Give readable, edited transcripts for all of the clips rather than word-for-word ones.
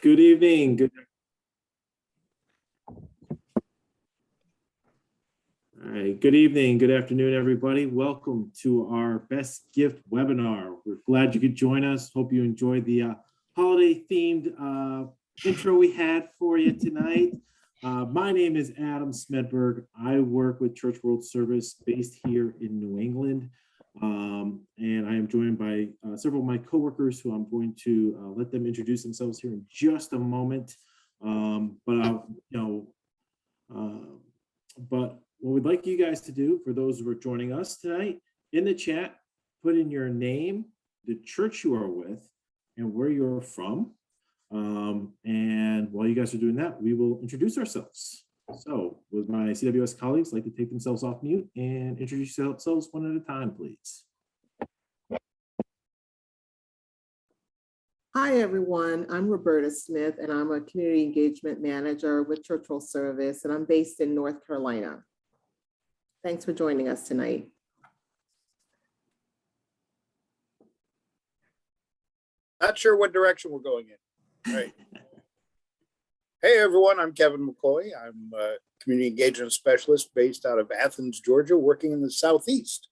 Good evening. All right, good evening, good afternoon, everybody. Welcome to our Best Gift webinar. We're glad you could join us. Hope you enjoyed the holiday-themed intro we had for you tonight. My name is Adam Smedberg. I work with Church World Service based here in New England. And I am joined by several of my coworkers who I'm going to let them introduce themselves here in just a moment. But what we'd like you guys to do, for those who are joining us tonight, in the chat, put in your name, the church you are with, and where you're from. And while you guys are doing that, we will introduce ourselves. So would my CWS colleagues like to take themselves off mute and introduce themselves one at a time, please? Hi, everyone. I'm Roberta Smith, and I'm a community engagement manager with Church World Service, and I'm based in North Carolina. Thanks for joining us tonight. Not sure what direction we're going in. Right. Hey, everyone. I'm Kevin McCoy. I'm a community engagement specialist based out of Athens, Georgia, working in the Southeast.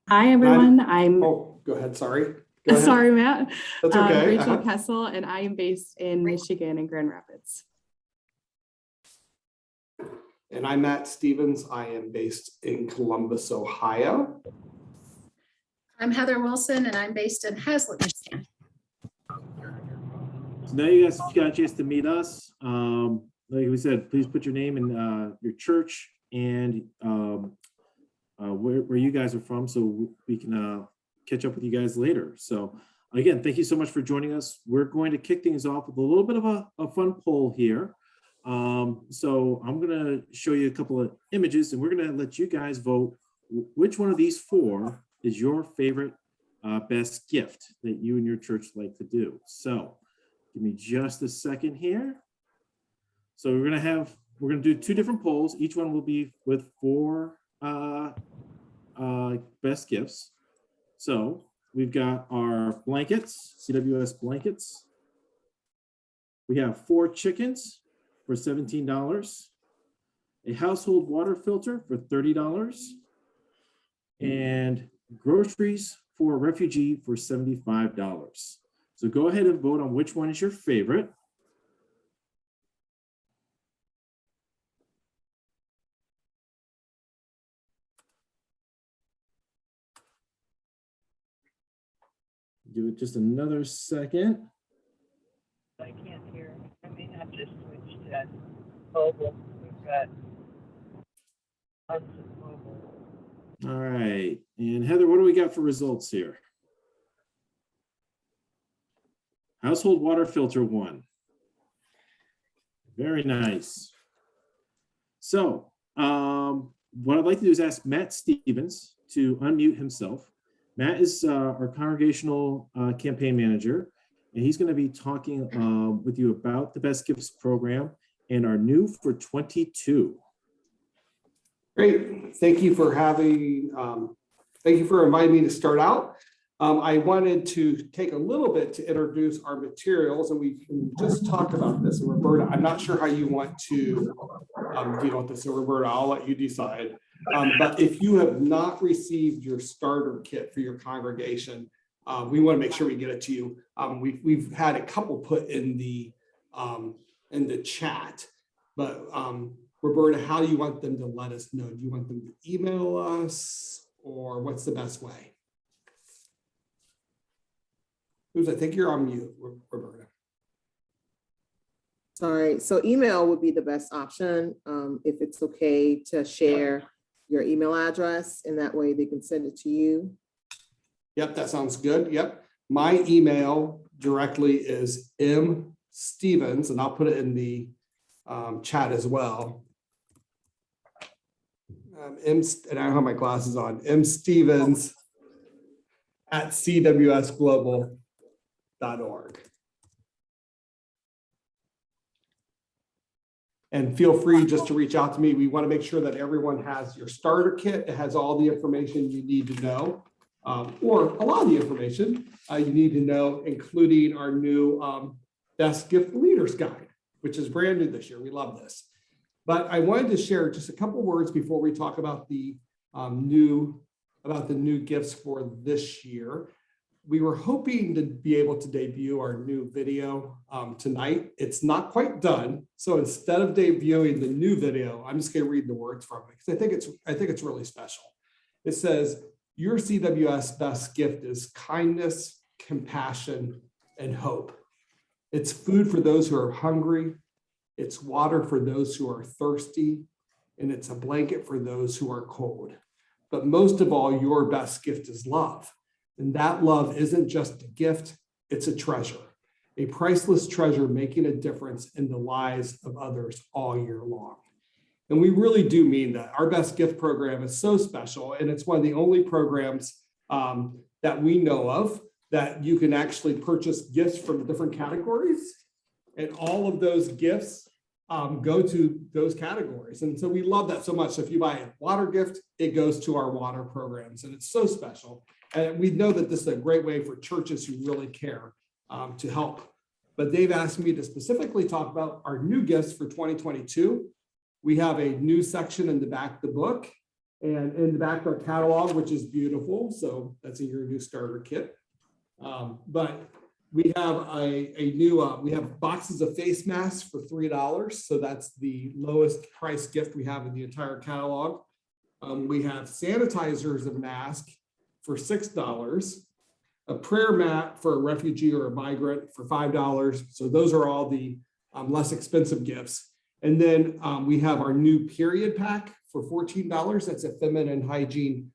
Hi, everyone. Oh, go ahead. Sorry. Go ahead. Sorry, Matt. That's okay. Rachel Kessel, and I am based in Michigan and Grand Rapids. And I'm Matt Stevens. I am based in Columbus, Ohio. I'm Heather Wilson, and I'm based in Hazlet, Michigan. So now you guys got a chance to meet us. Like we said, please put your name and your church and where you guys are from, so we can catch up with you guys later. So again, thank you so much for joining us. We're going to kick things off with a little bit of a fun poll here. So I'm going to show you a couple of images, and we're going to let you guys vote which one of these four is your favorite best gift that you and your church like to do. So give me just a second here. So we're going to do two different polls. Each one will be with four best gifts. So we've got our blankets, CWS blankets. We have 4 chickens for $17, a household water filter for $30, and groceries for a refugee for $75. So go ahead and vote on which one is your favorite. Give it just another second. I can't hear. I mean, I've just switched to mobile. We've got lots of mobile. All right. And Heather, what do we got for results here? Household water filter won. Very nice. So what I'd like to do is ask Matt Stevens to unmute himself. Matt is our congregational campaign manager, and he's going to be talking with you about the Best Gifts program and our new for 22. Great. Thank you for having, thank you for inviting me to start out. I wanted to take a little bit to introduce our materials, and we can just talk about this. And Roberta, I'm not sure how you want to deal with this. So Roberta, I'll let you decide. But if you have not received your starter kit for your congregation, we want to make sure we get it to you. We've had a couple put in the chat, but Roberta, how do you want them to let us know? Do you want them to email us, or what's the best way? I think you're on mute, Roberta. Sorry. So email would be the best option, if it's okay to share your email address, and that way they can send it to you. Yep, that sounds good. Yep. My email directly is mstevens, and I'll put it in the chat as well. And I don't have my glasses on. mstevens@cwsglobal.org. And feel free just to reach out to me. We want to make sure that everyone has your starter kit. It has all the information you need to know. or a lot of the information you need to know, including our new Best Gift Leaders Guide, which is brand new this year. We love this. But I wanted to share just a couple words before we talk about the new gifts for this year. We were hoping to be able to debut our new video tonight. It's not quite done. So instead of debuting the new video, I'm just going to read the words from it because I think it's really special. It says, "Your CWS best gift is kindness, compassion, and hope. It's food for those who are hungry. It's water for those who are thirsty. And it's a blanket for those who are cold. But most of all, your best gift is love. And that love isn't just a gift, it's a treasure, a priceless treasure making a difference in the lives of others all year long." And we really do mean that. Our Best Gift program is so special, and it's one of the only programs that we know of that you can actually purchase gifts from different categories, and all of those gifts go to those categories. And so we love that so much. So if you buy a water gift, it goes to our water programs, and it's so special. And we know that this is a great way for churches who really care to help. But they've asked me to specifically talk about our new gifts for 2022. We have a new section in the back of the book and in the back of our catalog, which is beautiful. So that's in your new starter kit. But we have a new, we have boxes of face masks for $3. So that's the lowest price gift we have in the entire catalog. We have sanitizers and masks for $6, a prayer mat for a refugee or a migrant for $5. So those are all the less expensive gifts. And then we have our new period pack for $14. That's a feminine hygiene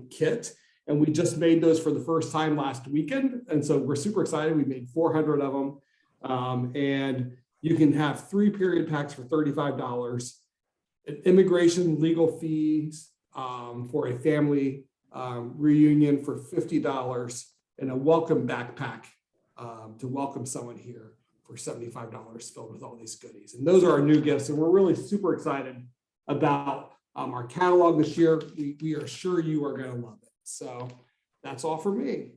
kit. And we just made those for the first time last weekend. And so we're super excited. We made 400 of them. And you can have 3 period packs for $35, an immigration legal fees for a family reunion for $50, and a welcome backpack to welcome someone here for $75 filled with all these goodies. And those are our new gifts. And we're really super excited about our catalog this year. We are sure you are going to love it. So that's all for me.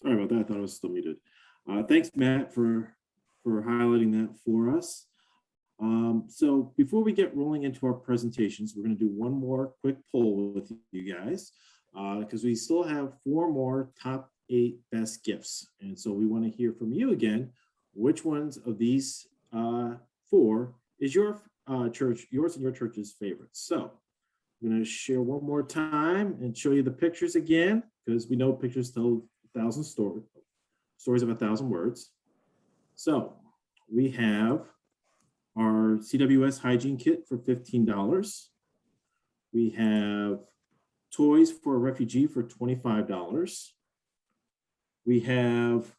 Sorry about that. I thought I was still muted. Thanks, Matt, for highlighting that for us. So before we get rolling into our presentations, we're going to do one more quick poll with you guys because we still have 4 more top 8 best gifts. And so we want to hear from you again, which ones of these 4 is yours and your church's favorite. So I'm going to share one more time and show you the pictures again, because we know pictures tell 1,000 stories of 1,000 words. So we have our CWS hygiene kit for $15. We have toys for a refugee for $25. We have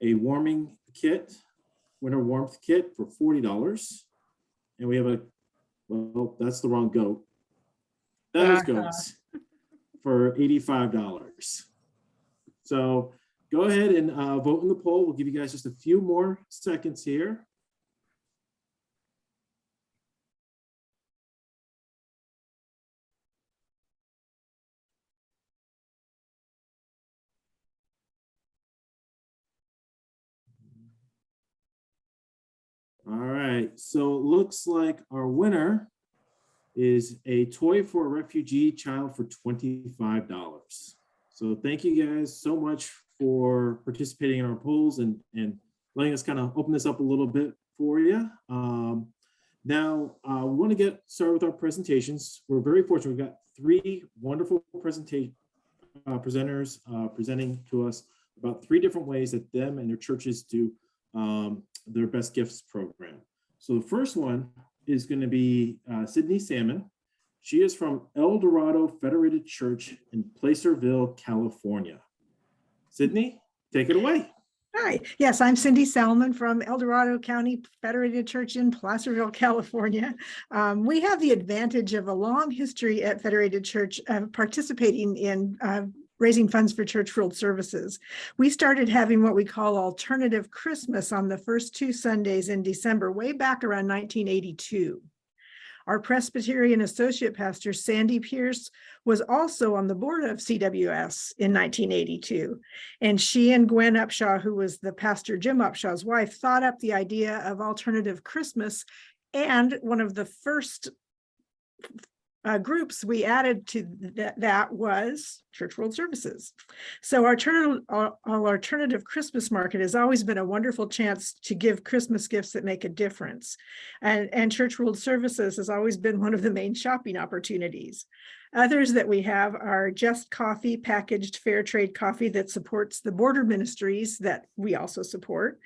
a warming kit, winter warmth kit for $40. And we have well, that's the wrong goat. Those goats for $85. So go ahead and vote in the poll. We'll give you guys just a few more seconds here. All right, so it looks like our winner is a toy for a refugee child for $25. So thank you guys so much for participating in our polls and letting us kind of open this up a little bit for you. Now, we want to get started with our presentations. We're very fortunate. We've got 3 wonderful presenters presenting to us about 3 different ways that them and their churches do their Best Gifts program. So the first one is going to be Sydney Salmon. She is from El Dorado Federated Church in Placerville, California. Sydney, take it away. Hi, yes, I'm Cindy Salmon from El Dorado County Federated Church in Placerville, California. We have the advantage of a long history at Federated Church of participating in raising funds for church world services. We started having what we call alternative Christmas on the first 2 Sundays in December, way back around 1982. Our Presbyterian associate pastor, Sandy Pierce, was also on the board of CWS in 1982. And she and Gwen Upshaw, who was the pastor Jim Upshaw's wife, thought up the idea of alternative Christmas. And one of the first groups we added to that was Church World Services. So our alternative Christmas market has always been a wonderful chance to give Christmas gifts that make a difference. And Church World Services has always been one of the main shopping opportunities. Others that we have are Just Coffee, packaged fair trade coffee that supports the border ministries that we also support.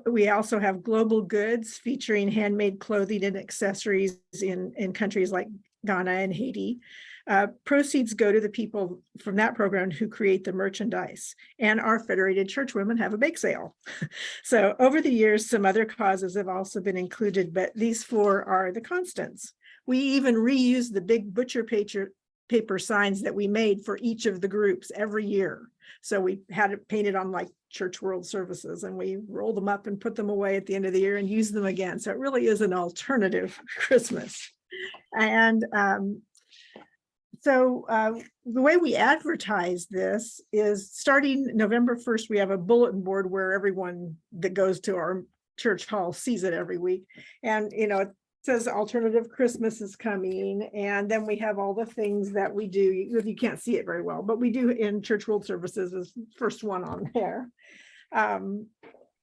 We also have Global Goods featuring handmade clothing and accessories in countries like Ghana and Haiti. Proceeds go to the people from that program who create the merchandise. And our Federated Church women have a bake sale. So over the years, some other causes have also been included, but these 4 are the constants. We even reuse the big butcher paper signs that we made for each of the groups every year. So we had it painted on like Church World Services, and we roll them up and put them away at the end of the year and use them again. So it really is an alternative Christmas. And the way we advertise this is starting November 1st, we have a bulletin board where everyone that goes to our church hall sees it every week. And, it says alternative Christmas is coming. And then we have all the things that we do. You can't see it very well, but we do in Church World Services is the first one on there.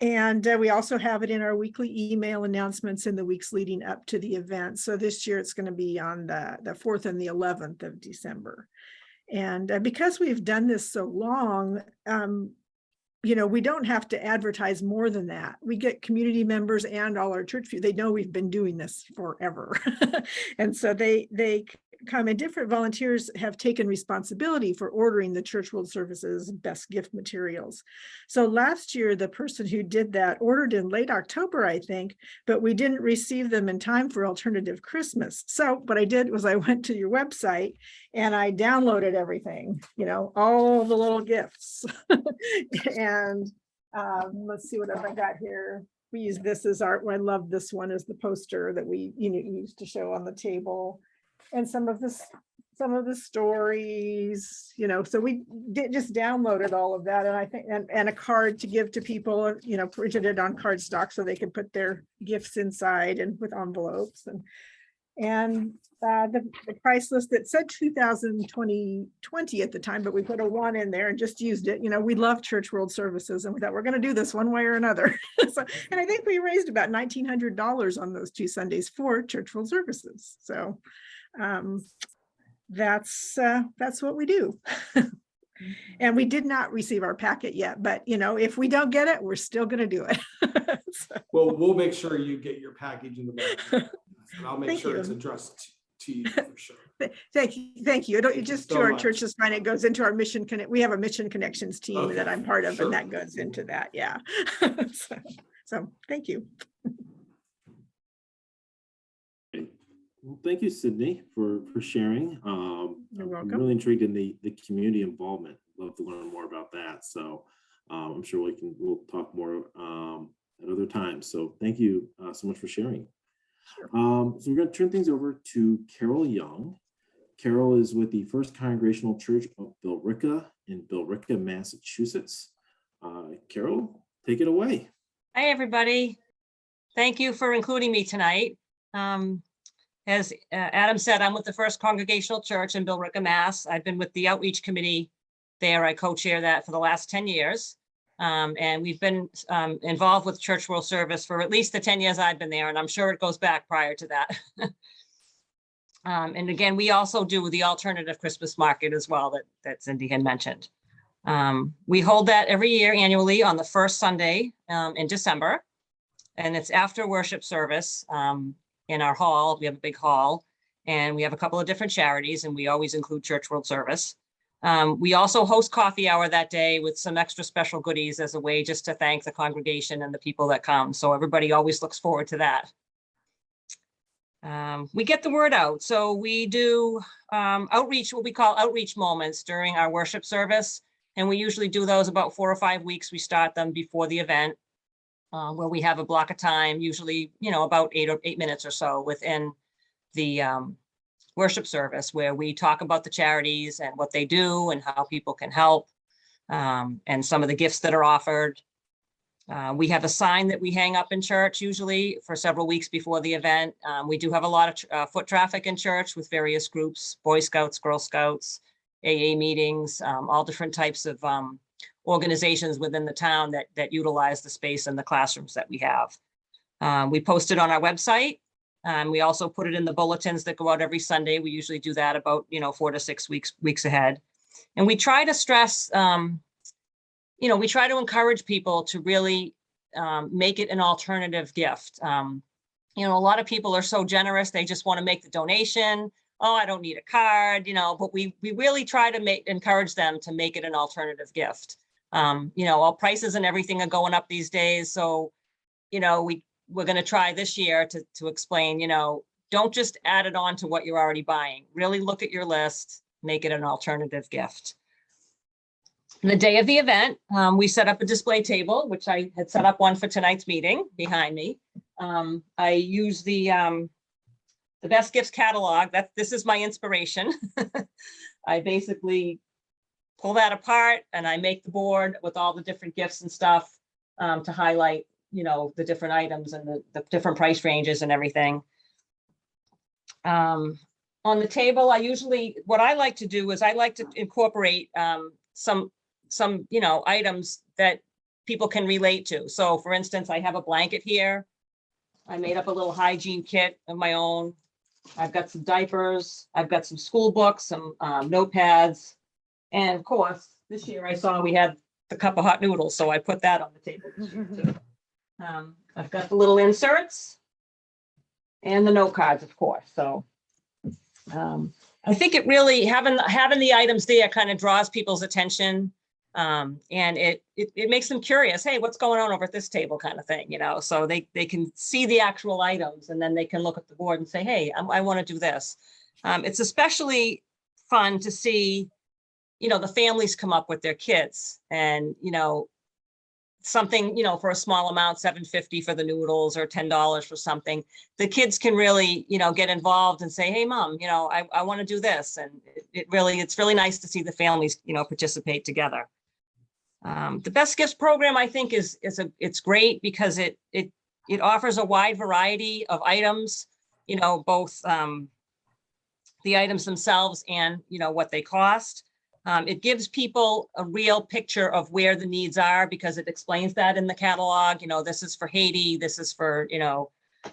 And we also have it in our weekly email announcements in the weeks leading up to the event. So this year it's going to be on the 4th and the 11th of December. And because we've done this so long, we don't have to advertise more than that. We get community members and all our church, they know we've been doing this forever. And so they come, and different volunteers have taken responsibility for ordering the Church World Services Best Gift materials. So last year, the person who did that ordered in late October, I think, but we didn't receive them in time for alternative Christmas. So what I did was I went to your website and I downloaded everything, all the little gifts. And let's see what else I got here. We use this as art. I love this one as the poster that we used to show on the table. And some of the stories, so we just downloaded all of that. And I think, and a card to give to people, printed it on cardstock so they can put their gifts inside and with envelopes. And the price list that said 2020 at the time, but we put a 1 in there and just used it. We love Church World Services, and we thought we're going to do this one way or another. And I think we raised about $1,900 on those 2 Sundays for Church World Services. So that's what we do. And we did not receive our packet yet, but if we don't get it, we're still going to do it. Well, we'll make sure you get your package in the mail. And I'll make Thank sure you. It's addressed to you for sure. Thank you. It just so to our much. church is fine. It goes into our mission connect. We have a mission connections team Okay, that I'm part of, sure. and that goes into that. Yeah. So thank you. Well, thank you, Sydney, for sharing. You're welcome. I'm really intrigued in the community involvement. Love to learn more about that. So I'm sure we'll talk more at other times. So thank you so much for sharing. Sure. So we're going to turn things over to Carol Young. Carol is with the First Congregational Church of Billerica in Billerica, Massachusetts. Carol, take it away. Hi, everybody. Thank you for including me tonight. As Adam said, I'm with the First Congregational Church in Billerica, Mass. I've been with the Outreach Committee there. I co-chair that for the last 10 years. And we've been involved with Church World Service for at least the 10 years I've been there, and I'm sure it goes back prior to that. And again, we also do the alternative Christmas market as well that Cindy had mentioned. We hold that every year annually on the first Sunday in December, and it's after worship service in our hall. We have a big hall, and we have a couple of different charities, and we always include Church World Service. We also host coffee hour that day with some extra special goodies as a way just to thank the congregation and the people that come. So everybody always looks forward to that. We get the word out. So we do outreach, what we call outreach moments during our worship service. And we usually do those about 4 or 5 weeks. We start them before the event, where we have a block of time, usually, about 8 minutes or so within the worship service, where we talk about the charities and what they do and how people can help, and some of the gifts that are offered. We have a sign that we hang up in church usually for several weeks before the event. We do have a lot of foot traffic in church with various groups, Boy Scouts, Girl Scouts, AA meetings, all different types of organizations within the town that utilize the space and the classrooms that we have. We post it on our website. We also put it in the bulletins that go out every Sunday. We usually do that about 4 to 6 weeks ahead. And we try to stress, we try to encourage people to really make it an alternative gift. A lot of people are so generous, they just want to make the donation. Oh, I don't need a card, but we really try to encourage them to make it an alternative gift. All prices and everything are going up these days. So, we're going to try this year to explain, don't just add it on to what you're already buying. Really look at your list, make it an alternative gift. The day of the event, we set up a display table, which I had set up one for tonight's meeting behind me. I use the Best Gifts catalog. This is my inspiration. I basically pull that apart and I make the board with all the different gifts and stuff to highlight, the different items and the different price ranges and everything. On the table, what I like to do is I like to incorporate some items that people can relate to. So for instance, I have a blanket here. I made up a little hygiene kit of my own. I've got some diapers. I've got some school books, some notepads. And of course, this year I saw we had the cup of hot noodles, so I put that on the table this year too. I've got the little inserts and the note cards, of course. So I think it really, having the items there kind of draws people's attention. And it makes them curious. Hey, what's going on over at this table, kind of thing, so they can see the actual items and then they can look at the board and say, hey, I want to do this. It's especially fun to see, the families come up with their kids and, something, for a small amount, $7.50 for the noodles or $10 for something. The kids can really, get involved and say, hey, Mom, I want to do this. And it's really nice to see the families, participate together. The Best Gifts program, I think, it's great because it offers a wide variety of items, both the items themselves and what they cost. It gives people a real picture of where the needs are because it explains that in the catalog. This is for Haiti, this is for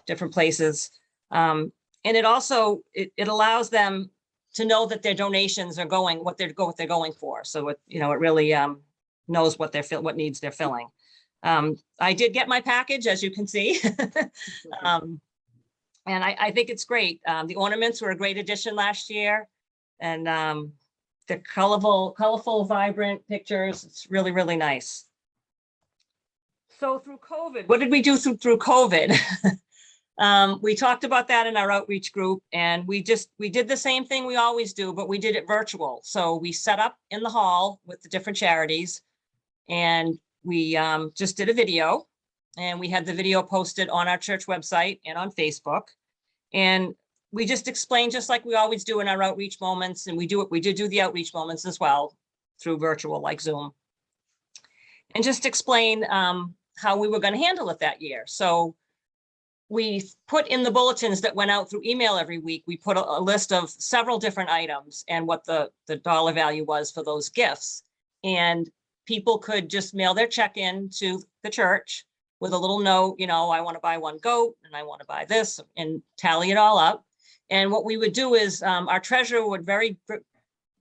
different places, and it also it allows them to know that their donations are going what they're going for. So it really knows what needs they're filling. I did get my package, as you can see. And I think it's great. The ornaments were a great addition last year. And the colorful, vibrant pictures, it's really, really nice. So through COVID, what did we do through COVID? We talked about that in our outreach group, and we did the same thing we always do, but we did it virtual. So we set up in the hall with the different charities, and we just did a video, and we had the video posted on our church website and on Facebook. And we just explained, just like we always do in our outreach moments, and we did do the outreach moments as well through virtual, like Zoom, and just explain how we were going to handle it that year. So we put in the bulletins that went out through email every week, we put a list of several different items and what the dollar value was for those gifts. And people could just mail their check in to the church with a little note, I want to buy 1 goat and I want to buy this, and tally it all up. And what we would do is our treasurer would very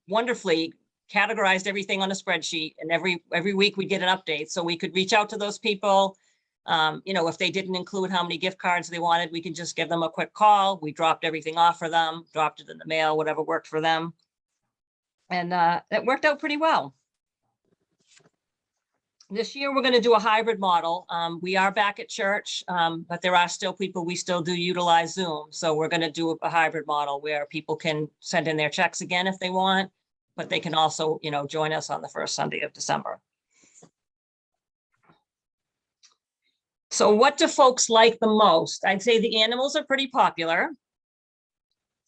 wonderfully categorize everything on a spreadsheet, and every week we get an update. So we could reach out to those people. If they didn't include how many gift cards they wanted, we could just give them a quick call. We dropped everything off for them, dropped it in the mail, whatever worked for them. And that worked out pretty well. This year, we're going to do a hybrid model. We are back at church, but there are still people, we still do utilize Zoom. So we're going to do a hybrid model where people can send in their checks again if they want, but they can also, join us on the first Sunday of December. So what do folks like the most? I'd say the animals are pretty popular.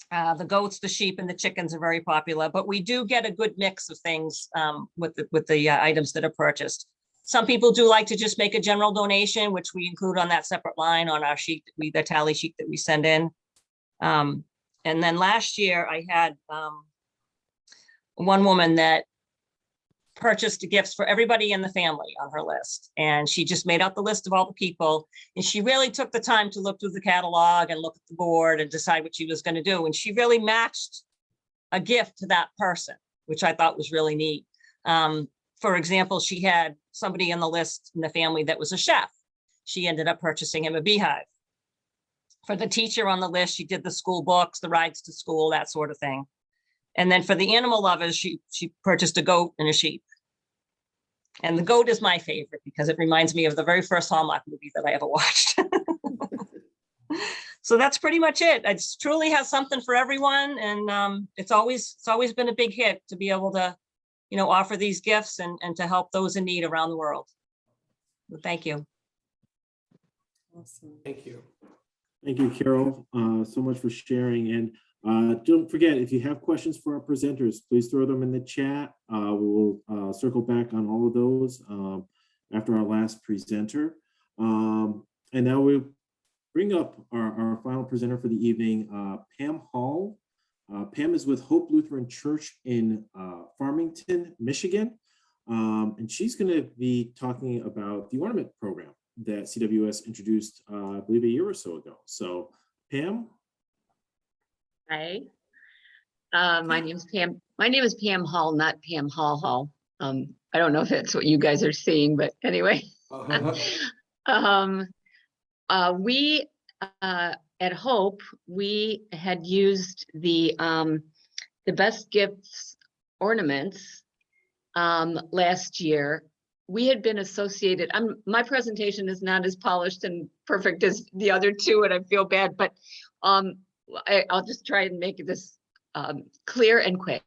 The goats, the sheep, and the chickens are very popular, but we do get a good mix of things with the items that are purchased. Some people do like to just make a general donation, which we include on that separate line on our sheet, the tally sheet that we send in. And then last year I had one woman that purchased gifts for everybody in the family on her list. And she just made out the list of all the people. And she really took the time to look through the catalog and look at the board and decide what she was going to do. And she really matched a gift to that person, which I thought was really neat. For example, she had somebody on the list in the family that was a chef. She ended up purchasing him a beehive. For the teacher on the list, she did the school books, the rides to school, that sort of thing. And then for the animal lovers, she purchased a goat and a sheep. And the goat is my favorite because it reminds me of the very first Hallmark movie that I ever watched. So that's pretty much it. It truly has something for everyone. And it's always been a big hit to be able to, offer these gifts and to help those in need around the world. Thank you. Awesome. Thank you. Thank you, Carol, so much for sharing. And don't forget, if you have questions for our presenters, please throw them in the chat. We will circle back on all of those after our last presenter. And now we'll bring up our final presenter for the evening, Pam Hall. Pam is with Hope Lutheran Church in Farmington, Michigan. And she's going to be talking about the ornament program that CWS introduced, I believe, a year or so ago. So, Pam. Hi, my name is Pam. My name is Pam Hall, not Pam Hall. I don't know if that's what you guys are seeing, but anyway. We at Hope, we had used the Best Gifts ornaments last year. We had been associated. My presentation is not as polished and perfect as the other two, and I feel bad, but I'll just try and make this clear and quick.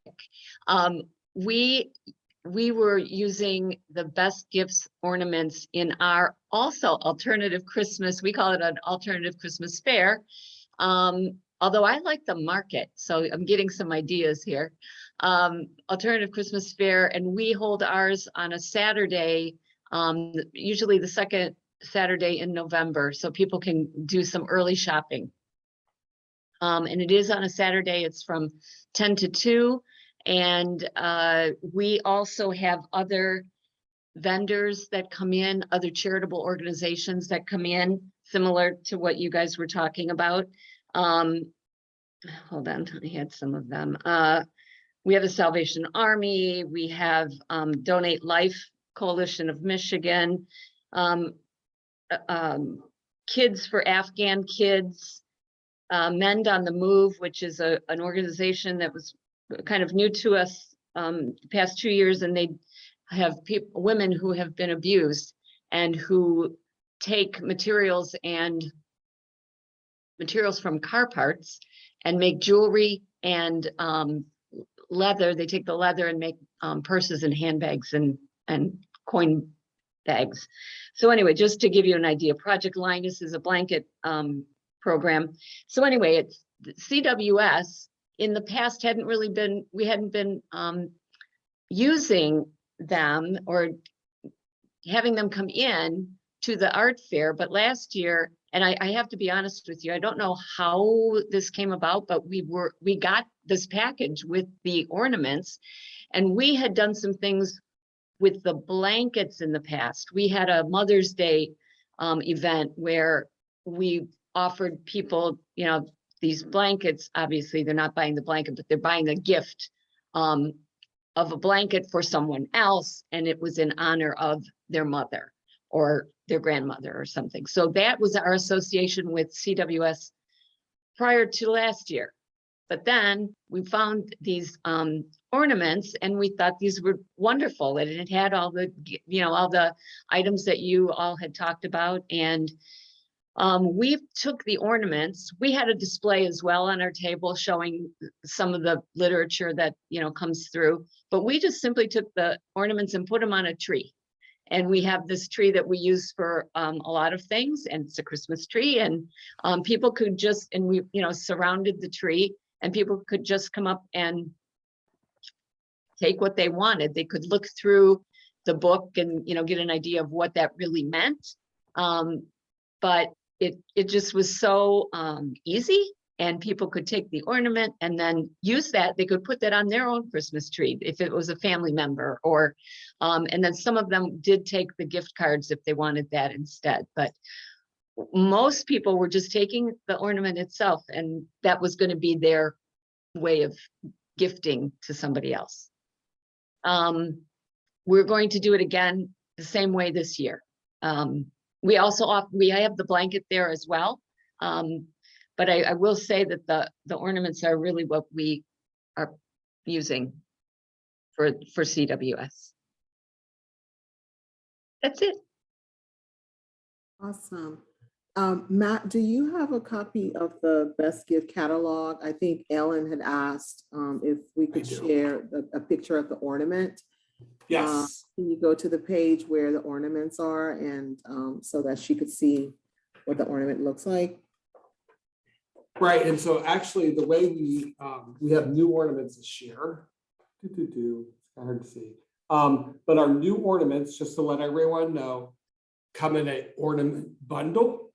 We were using the Best Gifts ornaments in our also alternative Christmas. We call it an alternative Christmas fair. Although I like the market, so I'm getting some ideas here. Alternative Christmas fair, and we hold ours on a Saturday, usually the second Saturday in November, so people can do some early shopping. And it is on a Saturday. It's from 10 to 2. And we also have other vendors that come in, other charitable organizations that come in, similar to what you guys were talking about. Hold on, I had some of them. We have the Salvation Army. We have Donate Life Coalition of Michigan, Kids for Afghan Kids, Mend on the Move, which is an organization that was kind of new to us the past 2 years, and they have women who have been abused and who take materials from car parts and make jewelry and leather. They take the leather and make purses and handbags and coin bags. So anyway, just to give you an idea, Project Linus is a blanket program. So anyway, it's CWS in the past we hadn't been using them or having them come in to the art fair, but last year, and I have to be honest with you, I don't know how this came about, but we got this package with the ornaments, and we had done some things with the blankets in the past. We had a Mother's Day event where we offered people, these blankets. Obviously they're not buying the blanket, but they're buying a gift of a blanket for someone else, and it was in honor of their mother or their grandmother or something. So that was our association with CWS prior to last year. But then we found these ornaments and we thought these were wonderful, and it had all the, all the items that you all had talked about. And we took the ornaments, we had a display as well on our table showing some of the literature that, comes through, but we just simply took the ornaments and put them on a tree. And we have this tree that we use for a lot of things, and it's a Christmas tree, and people could just, and we, surrounded the tree, and people could just come up and take what they wanted. They could look through the book and, get an idea of what that really meant. But it just was so easy, and people could take the ornament and then use that. They could put that on their own Christmas tree if it was a family member, or and then some of them did take the gift cards if they wanted that instead. But most people were just taking the ornament itself, and that was going to be their way of gifting to somebody else. We're going to do it again the same way this year. We also we have the blanket there as well. But I will say that the ornaments are really what we are using for CWS. That's it. Awesome. Matt, do you have a copy of the Best Gift catalog? I think Ellen had asked if we could share a picture of the ornament. Yes. Can you go to the page where the ornaments are, and so that she could see what the ornament looks like? Right, and so actually the way we have new ornaments this year. It's hard to see. But our new ornaments, just to let everyone know, come in an ornament bundle.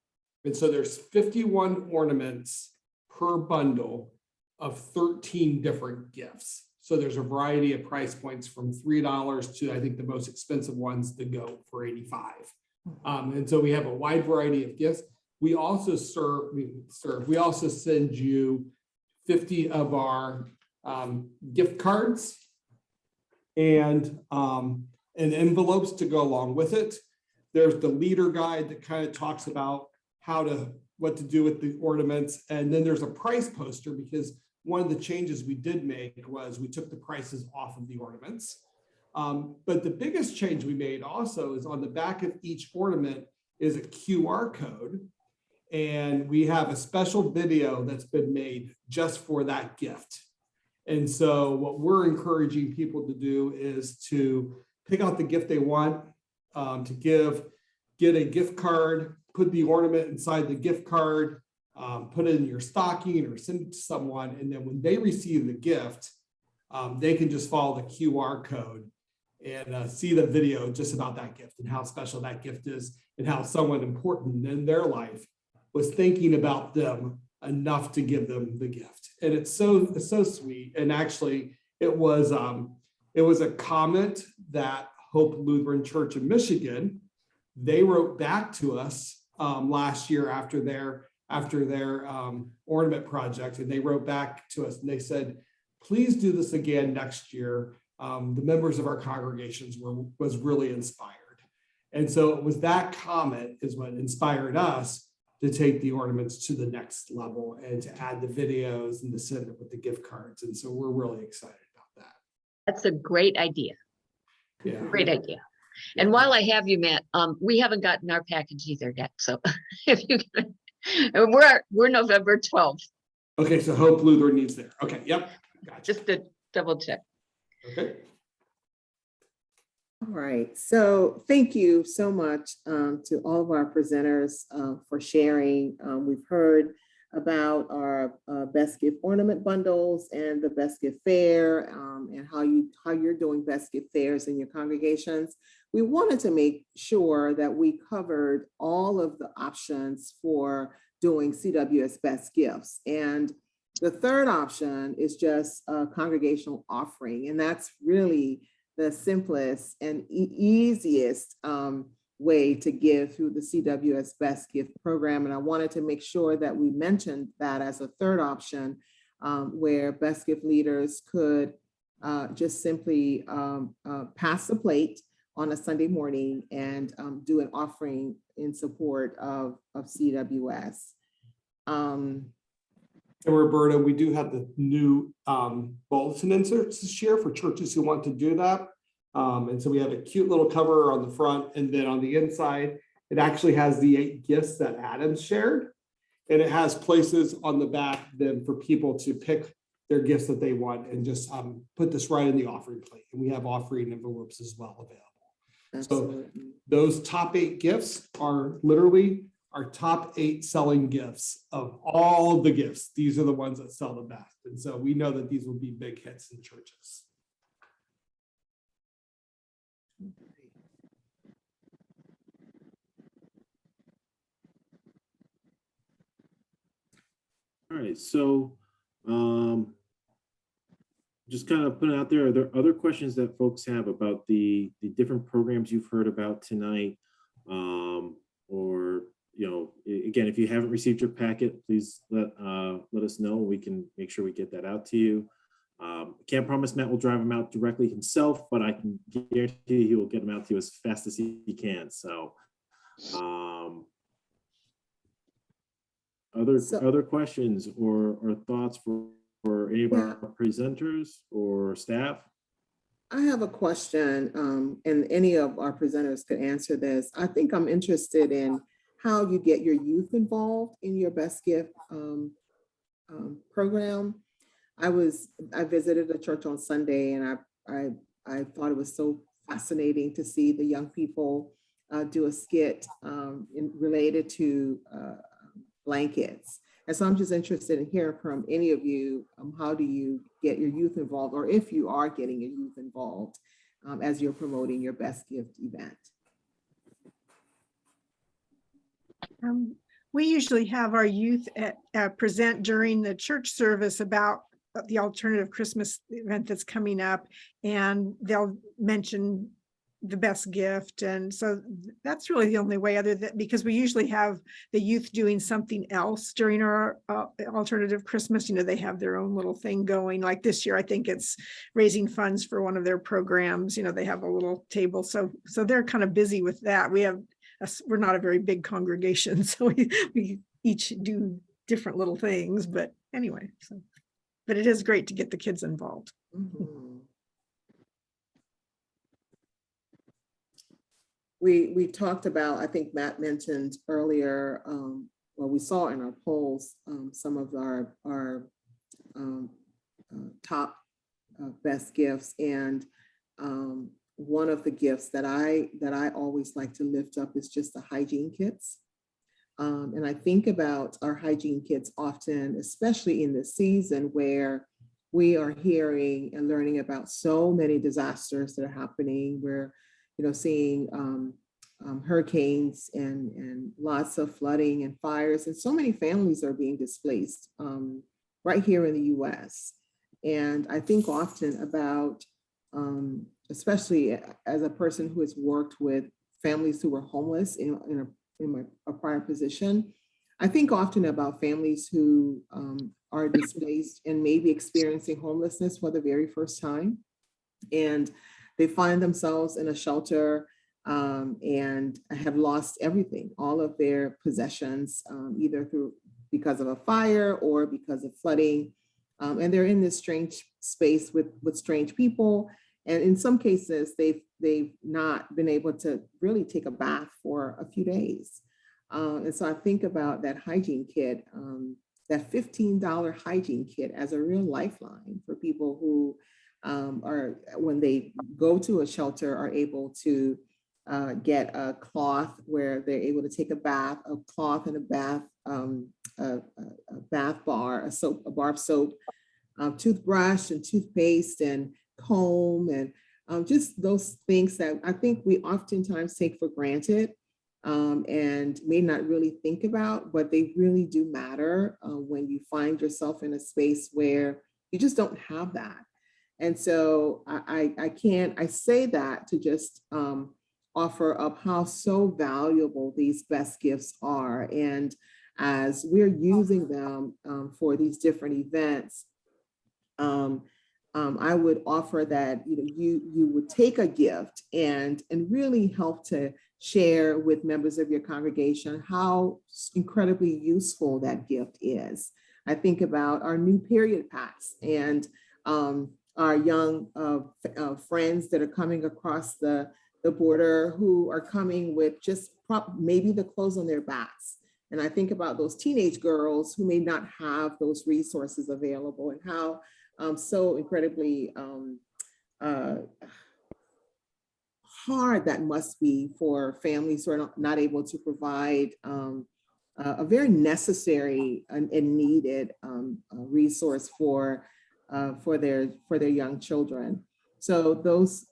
And so there's 51 ornaments per bundle of 13 different gifts. So there's a variety of price points from $3 to, I think, the most expensive ones to go for $85. And so we have a wide variety of gifts. We also we also send you 50 of our gift cards and envelopes to go along with it. There's the leader guide that kind of talks about what to do with the ornaments. And then there's a price poster, because one of the changes we did make was we took the prices off of the ornaments. But the biggest change we made also is on the back of each ornament is a QR code. And we have a special video that's been made just for that gift. And so what we're encouraging people to do is to pick out the gift they want to give, get a gift card, put the ornament inside the gift card, put it in your stocking or send it to someone. And then when they receive the gift, they can just follow the QR code and see the video just about that gift and how special that gift is, and how someone important in their life was thinking about them enough to give them the gift. And it's so sweet. And actually it was a comment that Hope Lutheran Church in Michigan, they wrote back to us last year after their ornament project. And they wrote back to us and they said, please do this again next year. The members of our congregations was really inspired. And so it was that comment is what inspired us to take the ornaments to the next level and to add the videos and to send it with the gift cards. And so we're really excited about that. That's a great idea. Yeah. Great idea. And while I have you, Matt, we haven't gotten our package either yet. So if you can, we're November 12th. Okay, so Hope Lutheran needs there. Okay, yep. Gotcha. Just to double check. Okay. All right, so thank you so much to all of our presenters for sharing. We've heard about our Best Gift Ornament Bundles and the Best Gift Fair, and how you're doing Best Gift Fairs in your congregations. We wanted to make sure that we covered all of the options for doing CWS Best Gifts. And the third option is just a congregational offering, and that's really the simplest and easiest way to give through the CWS Best Gift program. And I wanted to make sure that we mentioned that as a third option, where Best Gift leaders could just simply pass the plate on a Sunday morning and do an offering in support of CWS. And Roberta, we do have the new bulletin inserts this year for churches who want to do that. And so we have a cute little cover on the front, and then on the inside, it actually has the 8 gifts that Adams shared. And it has places on the back then for people to pick their gifts that they want and just put this right in the offering plate. And we have offering envelopes as well available. Absolutely. So those top 8 gifts are literally our top 8 selling gifts of all the gifts. These are the ones that sell the best. And so we know that these will be big hits in churches. All right, so just kind of put it out there, are there other questions that folks have about the different programs you've heard about tonight? Or, again, if you haven't received your packet, please let us know. We can make sure we get that out to you. Can't promise Matt will drive them out directly himself, but I can guarantee he will get them out to you as fast as he can. So, other questions or thoughts for any of our presenters or staff? I have a question, and any of our presenters could answer this. I think I'm interested in how you get your youth involved in your Best Gift program. I visited a church on Sunday, and I thought it was so fascinating to see the young people do a skit related to blankets. And so I'm just interested in hearing from any of you, how do you get your youth involved, or if you are getting your youth involved as you're promoting your Best Gift event? We usually have our youth present during the church service about the alternative Christmas event that's coming up, and they'll mention the best gift. And so that's really the only way, other than because we usually have the youth doing something else during our alternative Christmas. They have their own little thing going. Like this year, I think it's raising funds for one of their programs. They have a little table. So they're kind of busy with that. We're not a very big congregation, so we each do different little things. But anyway, but it is great to get the kids involved. Mm-hmm. We talked about, I think Matt mentioned earlier, we saw in our polls some of our top best gifts, and one of the gifts that I always like to lift up is just the hygiene kits. And I think about our hygiene kits often, especially in the season where we are hearing and learning about so many disasters that are happening. We're seeing hurricanes and lots of flooding and fires, and so many families are being displaced right here in the US. And I think often about, especially as a person who has worked with families who were homeless in a prior position, I think often about families who are displaced and maybe experiencing homelessness for the very first time. And they find themselves in a shelter and have lost everything, all of their possessions, either because of a fire or because of flooding. And they're in this strange space with strange people. And in some cases, they've not been able to really take a bath for a few days. And so I think about that hygiene kit, that $15 hygiene kit as a real lifeline for people who are, when they go to a shelter, are able to get a cloth where they're able to take a bath, a cloth and a bath, a bath bar, a bar of soap, toothbrush and toothpaste and comb, and just those things that I think we oftentimes take for granted and may not really think about, but they really do matter when you find yourself in a space where you just don't have that. And so I say that to just offer up how so valuable these best gifts are. And as we're using them for these different events, I would offer that you would take a gift and really help to share with members of your congregation how incredibly useful that gift is. I think about our new period packs and our young friends that are coming across the border who are coming with just maybe the clothes on their backs. And I think about those teenage girls who may not have those resources available, and how so incredibly hard that must be for families who are not able to provide a very necessary and needed resource for their young children. So those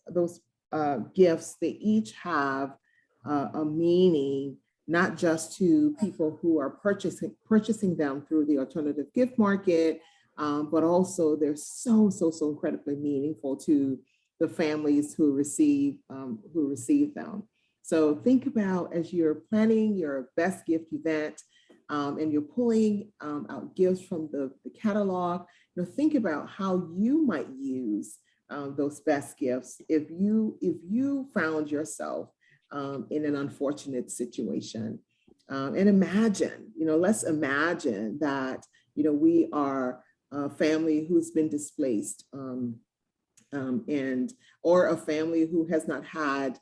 gifts, they each have a meaning, not just to people who are purchasing them through the alternative gift market, but also they're so incredibly meaningful to the families who receive them. So think about, as you're planning your best gift event and you're pulling out gifts from the catalog, think about how you might use those best gifts if you found yourself in an unfortunate situation. And imagine, let's imagine that, we are a family who's been displaced or a family who has not had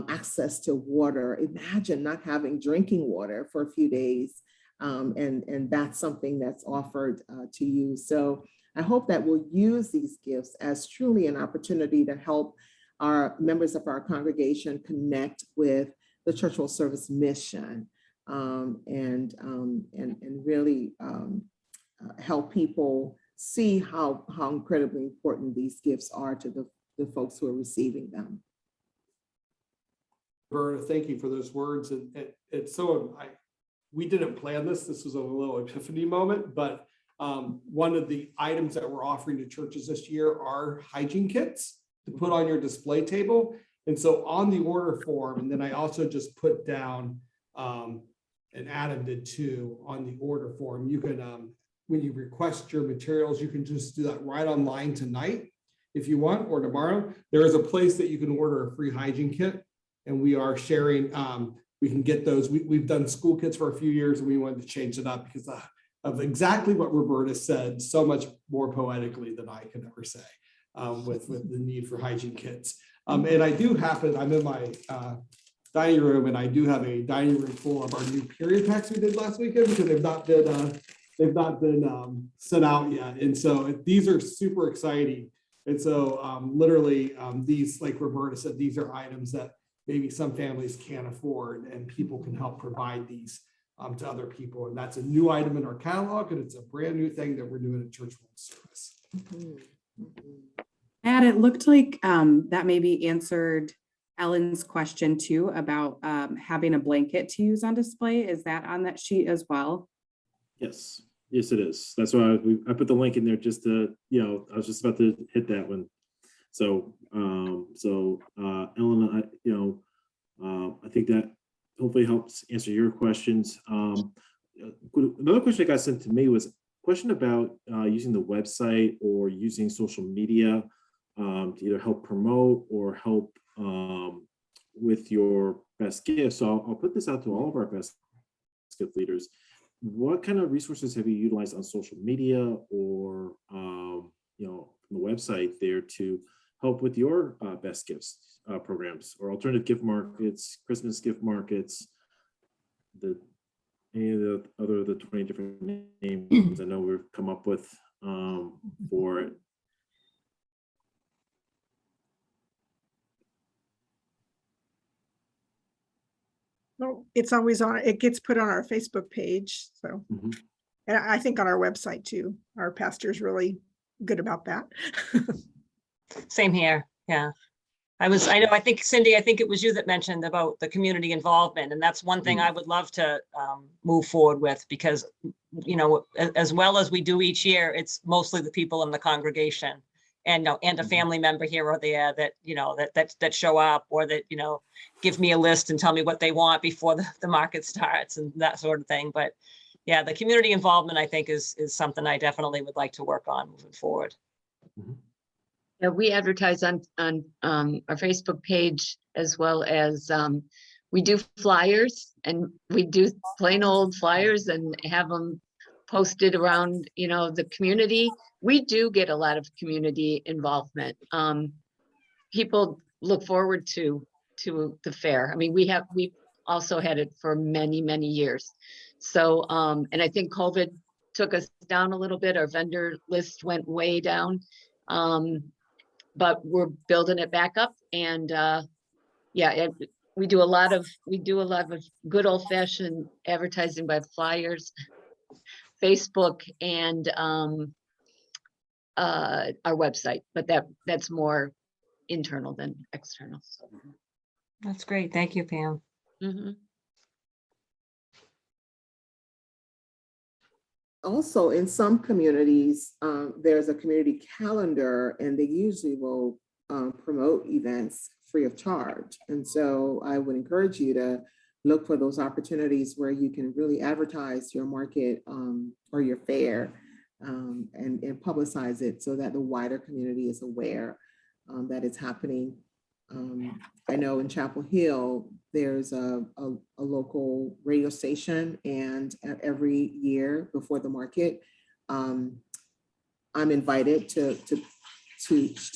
access to water. Imagine not having drinking water for a few days. And that's something that's offered to you. So I hope that we'll use these gifts as truly an opportunity to help our members of our congregation connect with the Church World Service mission, and really help people see how incredibly important these gifts are to the folks who are receiving them. Roberta, thank you for those words. It's so, we didn't plan this. This was a little epiphany moment, but one of the items that we're offering to churches this year are hygiene kits to put on your display table. And so on the order form, and then I also just put down, and Adam did too, on the order form, you can, when you request your materials, you can just do that right online tonight if you want, or tomorrow. There is a place that you can order a free hygiene kit, and we are sharing, we can get those. We've done school kits for a few years, and we wanted to change it up because of exactly what Roberta said, so much more poetically than I could ever say, with the need for hygiene kits. And I do happen, I'm in my dining room, and I do have a dining room full of our new period packs we did last weekend, because they've not been sent out yet. And so these are super exciting. And so literally these, like Roberta said, these are items that maybe some families can't afford, and people can help provide these to other people. And that's a new item in our catalog, and it's a brand new thing that we're doing at Church World Service. Matt, it looked like that maybe answered Ellen's question too about having a blanket to use on display. Is that on that sheet as well? Yes, it is. That's why I put the link in there, just to, I was just about to hit that one. So, Ellen, I think that hopefully helps answer your questions. Another question that got sent to me was a question about using the website or using social media to either help promote or help with your best gifts. So I'll put this out to all of our best gift leaders. What kind of resources have you utilized on social media or the website there to help with your best gifts programs or alternative gift markets, Christmas gift markets, any of the other the 20 different names I know we've come up with for it? No, it's always on, it gets put on our Facebook page. So, and I think on our website too. Our pastor's really good about that. Same here. Yeah. I think Cindy, I think it was you that mentioned about the community involvement. And that's one thing I would love to move forward with, because, as well as we do each year, it's mostly the people in the congregation and a family member here or there that, that show up, or that, give me a list and tell me what they want before the market starts and that sort of thing. But yeah, the community involvement, I think, is something I definitely would like to work on moving forward. Yeah, we advertise on our Facebook page, as well as we do flyers, and we do plain old flyers and have them posted around, you know, the community. We do get a lot of community involvement. People look forward to the fair. I mean, we've also had it for many, many years. So, and I think COVID took us down a little bit. Our vendor list went way down. But we're building it back up, and yeah, we do a lot of good old fashioned advertising by flyers, Facebook, and our website, but that's more internal than external. That's great. Thank you, Pam. Mhm. Also, in some communities, there's a community calendar, and they usually will promote events free of charge. And so I would encourage you to look for those opportunities where you can really advertise your market or your fair and publicize it so that the wider community is aware that it's happening. I know in Chapel Hill, there's a local radio station, and every year before the market, I'm invited to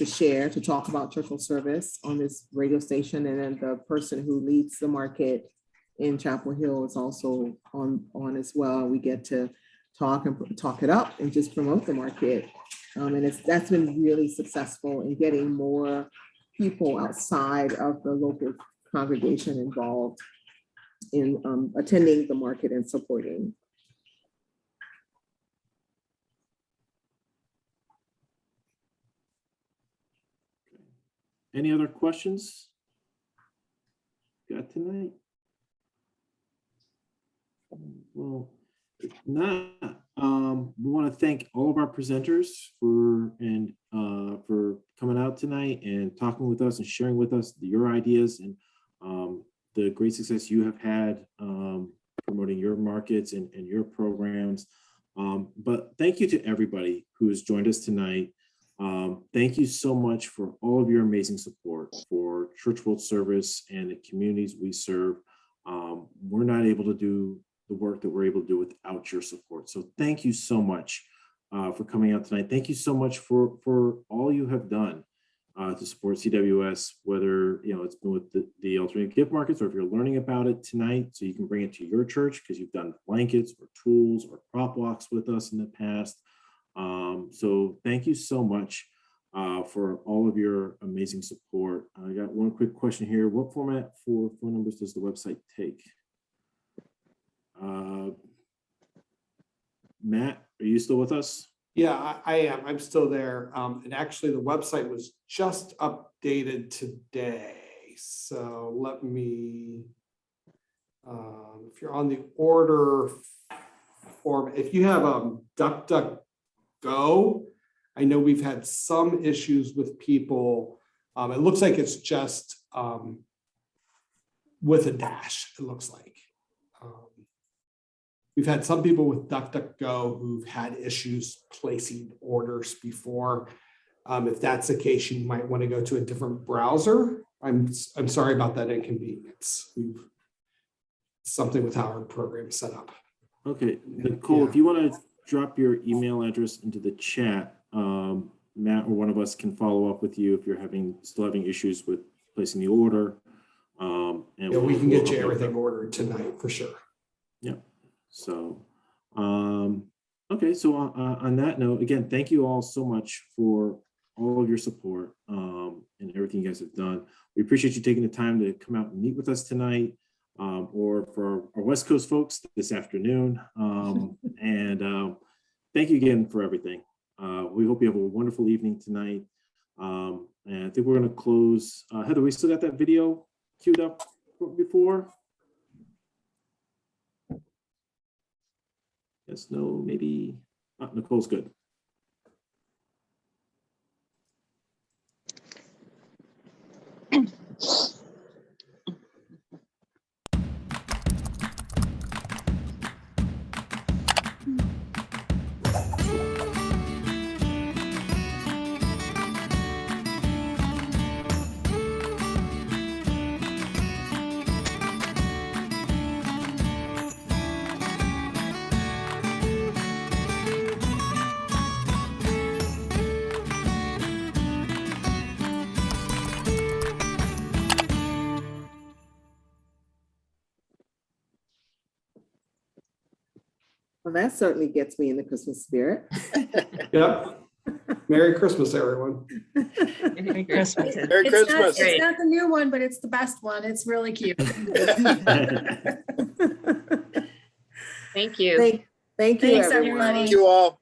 share, to talk about church service on this radio station. And then the person who leads the market in Chapel Hill is also on as well. We get to talk it up and just promote the market. And that's been really successful in getting more people outside of the local congregation involved in attending the market and supporting. Any other questions got tonight? Well, if not, we want to thank all of our presenters for coming out tonight and talking with us and sharing with us your ideas and the great success you have had promoting your markets and your programs. But thank you to everybody who has joined us tonight. Thank you so much for all of your amazing support for Church World Service and the communities we serve. We're not able to do the work that we're able to do without your support. So thank you so much for coming out tonight. Thank you so much for all you have done to support CWS, whether it's been with the alternative gift markets, or if you're learning about it tonight so you can bring it to your church because you've done blankets or tools or prop walks with us in the past. So thank you so much for all of your amazing support. I got one quick question here. What format for phone numbers does the website take? Matt, are you still with us? Yeah, I am. I'm still there. And actually the website was just updated today. So let me, if you're on the order form, if you have DuckDuckGo, I know we've had some issues with people. It looks like it's just with a dash, it looks like. We've had some people with DuckDuckGo who've had issues placing orders before. If that's the case, you might want to go to a different browser. I'm sorry about that inconvenience. Something with how our program is set up. Okay, Nicole, if you want to drop your email address into the chat, Matt or one of us can follow up with you if you're still having issues with placing the order. And we can get you everything ordered tonight for sure. Yeah. So, okay. So on that note, again, thank you all so much for all of your support and everything you guys have done. We appreciate you taking the time to come out and meet with us tonight, or for our West Coast folks this afternoon. And thank you again for everything. We hope you have a wonderful evening tonight. And I think we're going to close. Heather, we still got that video queued up before? Yes, no, maybe. Nicole's good. Well, that certainly gets me in the Christmas spirit. Yep. Merry Christmas, everyone. Merry Christmas. Merry It's not, Christmas. it's not the new one, but it's the best one. It's really cute. Thank you. Thank you, Thanks, everyone. everyone. Thank you all.